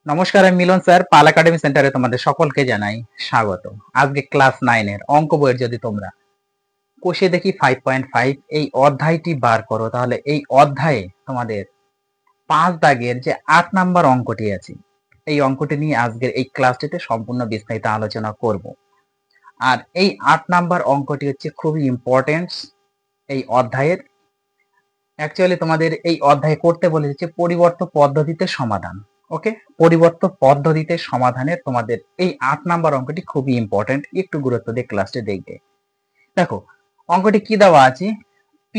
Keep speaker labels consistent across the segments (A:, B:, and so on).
A: নমস্কার, আমি মিলন স্যার। পাল একাডেমি সেন্টারে তোমাদের সকলকে জানাই স্বাগত। আজকে ক্লাস 9 এর অঙ্ক বইয়ের যদি তোমরা কোষে দেখি 5.5 এই অধ্যায়টি বার করো, তাহলে এই অধ্যায়ে তোমাদের 5 দাগের যে 8 নাম্বার অঙ্কটি আছে, এই অঙ্কটি নিয়ে আজকের এই ক্লাসটিতে সম্পূর্ণ বিস্তারিত আলোচনা করব। আর এই 8 নাম্বার অঙ্কটি হচ্ছে খুবই ইম্পর্টেন্ট এই অধ্যায়ের। অ্যাকচুয়ালি তোমাদের এই অধ্যায়ে করতে বলেছে পরিবর্ত পদ্ধতিতে সমাধান। ওকে, পরিবর্ত পদ্ধতিতে সমাধানের তোমাদের এই 8 নাম্বার অঙ্কটি খুবই ইম্পর্টেন্ট, একটু গুরুত্ব দিয়ে ক্লাসটি দেখবে। দেখো অঙ্কটি কি দেওয়া আছে, p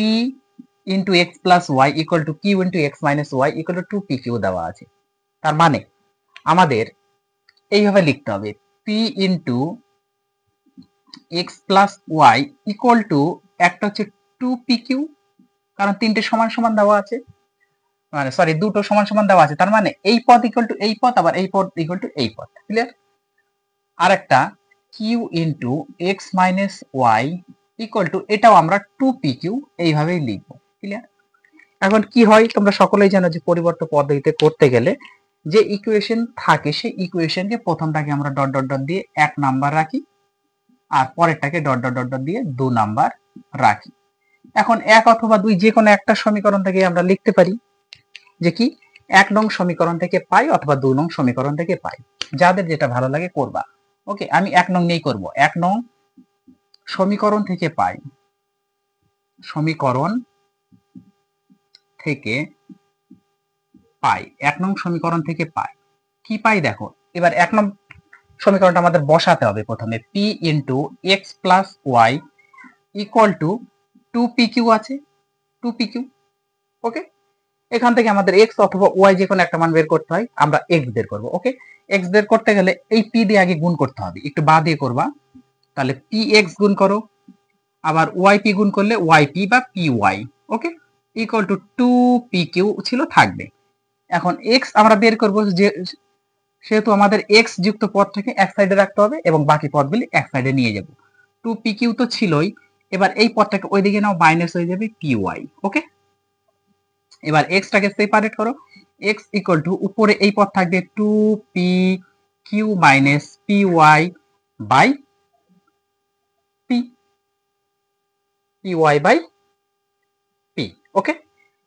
A: into x plus y equal to q into x minus y equal to 2pq দেওয়া আছে। তার মানে আমাদের এইভাবে লিখতে হবে, p into x plus y equal to একটা হচ্ছে 2pq, কারণ তিনটে সমান সমান দেওয়া আছে, মানে সরি দুটো সমান সমান দেওয়া আছে। তার মানে এই পদ ইকুয়াল টু এই পদ, আবার এই পদ ইকুয়াল টু এই পদ। ক্লিয়ার? আর একটা q into x minus y equal to, এটাও আমরা 2pq এইভাবেই লিখবো। ক্লিয়ার? এখন কি হয় তোমরা সকলেই জানো যে পরিবর্ত পদ্ধতিতে করতে গেলে যে ইকুয়েশন থাকে সেই ইকুয়েশনকে প্রথমটাকে আমরা ডট ডট ডট দিয়ে 1 নাম্বার রাখি, আর পরেরটাকে ডট ডট ডট ডট দিয়ে 2 নাম্বার রাখি। এখন 1 অথবা 2 যে কোনো একটা সমীকরণ থেকে আমরা লিখতে পারি যে কি 1 নং সমীকরণ থেকে পাই অথবা 2 নং সমীকরণ থেকে পাই, যাদের যেটা ভালো লাগে করবা। ওকে, আমি 1 নং নিয়েই করব। 1 নং সমীকরণ থেকে পাই, সমীকরণ থেকে পাই, 1 নং সমীকরণ থেকে পাই। কি পাই দেখো, এবার 1 নং সমীকরণটা আমাদের বসাতে হবে প্রথমে। p into x plus y equal to 2pq আছে, 2pq। ওকে, এখান থেকে আমাদের x অথবা y যে কোনো একটা মান বের করতে হয়, আমরা x বের করব। ওকে, x বের করতে গেলে এই p দিয়ে আগে গুণ করতে হবে, একটু বাদ দিয়ে করবা। তাহলে px গুণ করো, আবার yp গুণ করলে yp বা py। Okay, equal to 2pq ছিল, থাকবে। এখন x আমরা বের করব, যে সেহেতু আমাদের x যুক্ত পদ থেকে এক সাইডে রাখতে হবে এবং বাকি পদগুলি এক সাইডে নিয়ে যাব। 2pq তো ছিলই, এবার এই পদটাকে ওইদিকে নাও, মাইনাস হয়ে যাবে py। ওকে, এবার x টাকে সেপারেট করো, x ইকুয়াল টু উপরে এই পদ থাকবে 2pq minus py by p, py by p। Okay,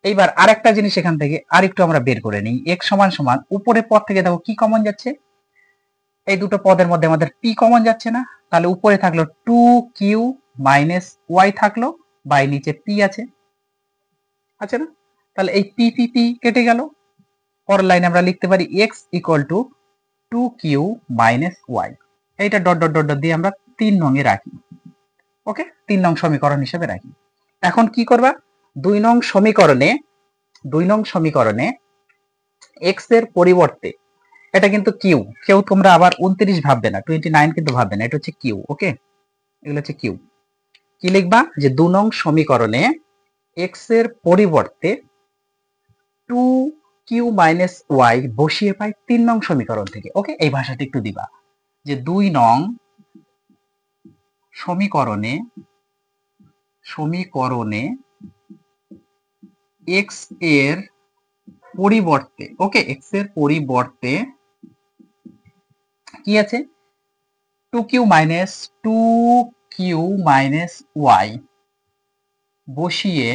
A: এইবার আরেকটা জিনিস এখান থেকে আরেকটু আমরা বের করে নিই। x সমান সমান উপরে পদ থেকে দেখো কি কমন যাচ্ছে, এই দুটো পদের মধ্যে আমাদের p কমন যাচ্ছে না, তাহলে উপরে থাকলো 2q মাইনাস y থাকলো, বাই নিচে p আছে, আছে না? তাহলে এই p p p কেটে গেল। পরের লাইনে আমরা লিখতে পারি x equal to 2q minus y, এইটা ডট ডট ডট ডট দিয়ে আমরা 3 নং এ রাখি। ওকে, 3 নং সমীকরণ হিসেবে রাখি। এখন কি করবা, 2 নং সমীকরণে, 2 নং সমীকরণে x এর পরিবর্তে, এটা কিন্তু কিউ, কেউ তোমরা আবার 29 ভাববে না, 29 কিন্তু ভাববে না, এটা হচ্ছে কিউ। ওকে, এগুলো হচ্ছে কিউ। কি লিখবা, যে 2 নং সমীকরণে x এর পরিবর্তে 2q মাইনাস y বসিয়ে পাই 3 নং সমীকরণ থেকে। ওকে, এই ভাষাটা একটু দিবা, যে 2 নং সমীকরণে, সমীকরণে x এর পরিবর্তে, ওকে, x এর পরিবর্তে কি আছে, 2q minus 2q minus y বসিয়ে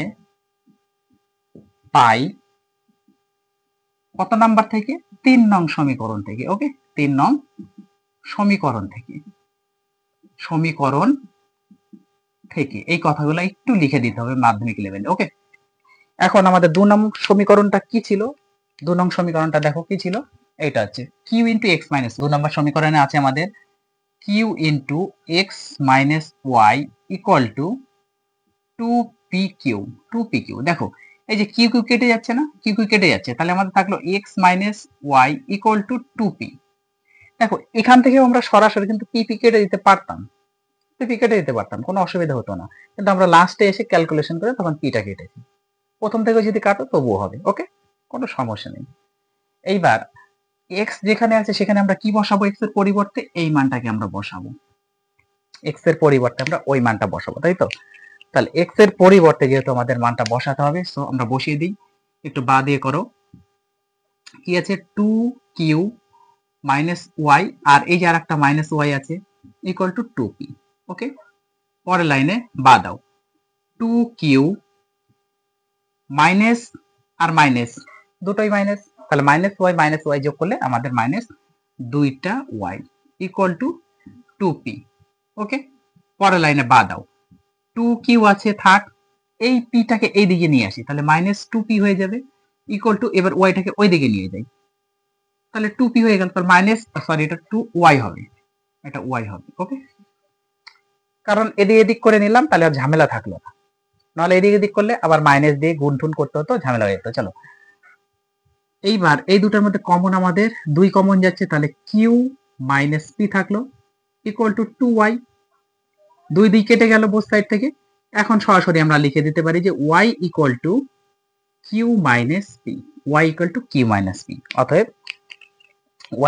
A: পাই কত নাম্বার থেকে, 3 নং সমীকরণ থেকে। ওকে, 3 নং সমীকরণ থেকে, সমীকরণ থেকে এই কথাগুলো একটু লিখে দিতে হবে মাধ্যমিক লেভেলে। ওকে, এখন আমাদের 2 নং সমীকরণটা কি ছিল, 2 নং সমীকরণটা দেখো কি ছিল, এটা হচ্ছে q ইন্টু এক্স মাইনাস, 2 নম্বর সমীকরণে আছে আমাদের q into x minus y equal to 2pq, 2pq। দেখো এই যে কিউ কিউ কেটে যাচ্ছে না, কিউ কিউ কেটে যাচ্ছে, তাহলে আমাদের থাকলো x minus y equal to 2p। দেখো এখান থেকেও আমরা সরাসরি কিন্তু পিপি কেটে দিতে পারতাম, পিপি কেটে দিতে পারতাম, কোনো অসুবিধা হতো না, কিন্তু আমরা লাস্টে এসে ক্যালকুলেশন করে তখন পিটা কেটেছি। প্রথম থেকে যদি কাটো তবুও হবে। ওকে, কোনো সমস্যা নেই। এইবার এক্স যেখানে আছে সেখানে আমরা কি বসাবো, এক্স এর পরিবর্তে এই মানটাকে আমরা বসাবো, এক্স এর পরিবর্তে আমরা ওই মানটা বসাবো, তাই তো? তাহলে এক্স এর পরিবর্তে যেহেতু আমাদের মানটা বসাতে হবে, আমরা বসিয়ে দিই, একটু বাদ দিয়ে করো। কি আছে, 2q মাইনাস ওয়াই, আর এই যে আর একটা মাইনাস ওয়াই আছে, ইকুয়াল টু 2p। ওকে, পরের লাইনে বা দাও 2q মাইনাস আর মাইনাস দুটোই মাইনাস, তাহলে মাইনাস ওয়াই যোগ করলে আমাদের মাইনাস 2টা ওয়াই ইকুয়াল টু 2p। ওকে, পরের লাইনে বা দাও 2q আছে থাক, এই পিটাকে এই দিকে নিয়ে আসি, তাহলে মাইনাস 2p হয়ে যাবে ইকুয়াল টু, এবার ওয়াইটাকে ওই দিকে নিয়ে যাই, তাহলে 2p হয়ে গেল, তাহলে মাইনাস সরি এটা 2y হবে, এটা y হবে। ওকে, কারণ এদিক এদিক করে নিলাম তাহলে আর ঝামেলা থাকলো না, নাহলে এদিক এদিক করলে আবার মাইনাস দিয়ে গুণটুন করতে হতো, ঝামেলা হয়ে যেত। চলো এইবার এই দুটার মধ্যে কমন আমাদের 2 কমন যাচ্ছে, তাহলে q মাইনাস p থাকলো ইকুয়াল টু 2y, 2 দিয়ে কেটে গেল বোথ সাইড থেকে। এখন সরাসরি আমরা লিখে দিতে পারি যে y equal to q minus p, y equal to q minus p, অতএব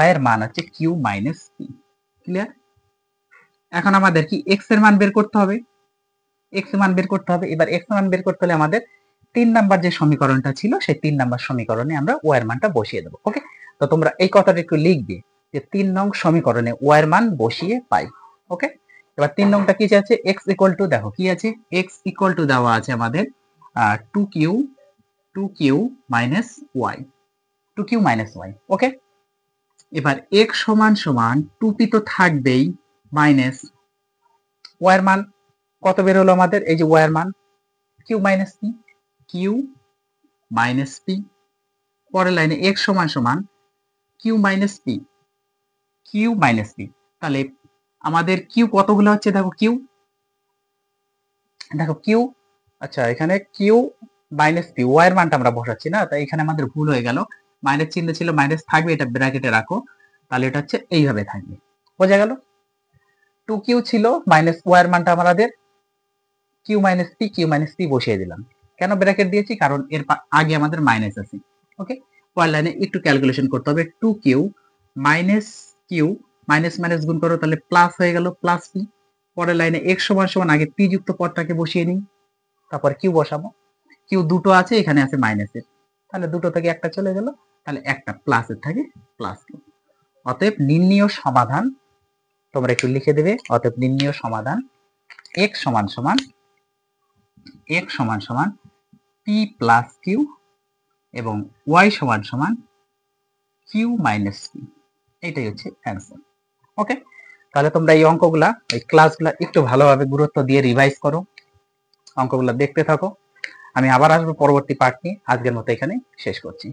A: y এর মান হচ্ছে q মাইনাস p। ক্লিয়ার? এখন আমাদের কি x এর মান বের করতে হবে, x এর মান বের করতে হবে। এবার x এর মান বের করতে হলে আমাদের 3 নাম্বার যে সমীকরণটা ছিল সেই 3 নাম্বার সমীকরণে আমরা y এর মানটা বসিয়ে দেব। ওকে, তো তোমরা এই কথাটা একটু লিখবে যে 3 নং সমীকরণে y এর মান বসিয়ে পাই। ওকে, এবার 3 নংটা কি আছে, x ইকুয়াল টু, দেখো কি আছে, x ইকুয়াল টু দেওয়া আছে আমাদের 2q minus y, 2q minus y। ওকে, এবার x সমান সমান 2p তো থাকবেই, মাইনাস y এর মান কত বের হলো আমাদের, এই যে y এর মান q minus p, q minus p। পরের লাইনে x সমান সমান q minus p, q minus p, তাহলে আমাদের q কতগুলো হচ্ছে, দেখো q, আচ্ছা এখানে q মাইনাস p, y এর মানটা আমরা বসাচ্ছি না, তাই এখানে আমাদের ভুল হয়ে গেল, মাইনাস চিহ্ন ছিল, মাইনাস থাকবে, এটা ব্র্যাকেটে রাখো, তাহলে এটা হচ্ছে এইভাবে থাকবে, বোঝা গেল। 2q ছিল, মাইনাস y এর মানটা আমাদের q মাইনাস p বসিয়ে দিলাম। কেন ব্র্যাকেট দিয়েছি, কারণ এর আগে আমাদের মাইনাস আছে। ওকে, পরের লাইনে একটু ক্যালকুলেশন করতে হবে, 2q minus q, minus minus গুণ করো, তাহলে প্লাস হয়ে গেল, প্লাস p। পরের লাইনে x সমান সমান আগে p যুক্ত পদটাকে বসিয়ে নিই, তারপর q বসাবো, q দুটো আছে, এখানে আছে মাইনাসের, তাহলে দুটো থেকে একটা চলে গেল, তাহলে একটা প্লাসের থাকে প্লাস q। অতএব নির্ণীয় সমাধান, তোমরা একটু লিখে দেবে, অতএব নির্ণীয় সমাধান x সমান সমান p প্লাস q এবং y সমান সমান q মাইনাস p, এটাই হচ্ছে অ্যান্সার। ওকে, তাহলে তোমরা এই অঙ্কগুলা, এই ক্লাসগুলা একটু ভালোভাবে গুরুত্ব দিয়ে রিভাইজ করো, অঙ্কগুলা দেখতে থাকো। আমি আবার আসবো পরবর্তী পার্ট নিয়ে, আজকের মতো এখানে শেষ করছি।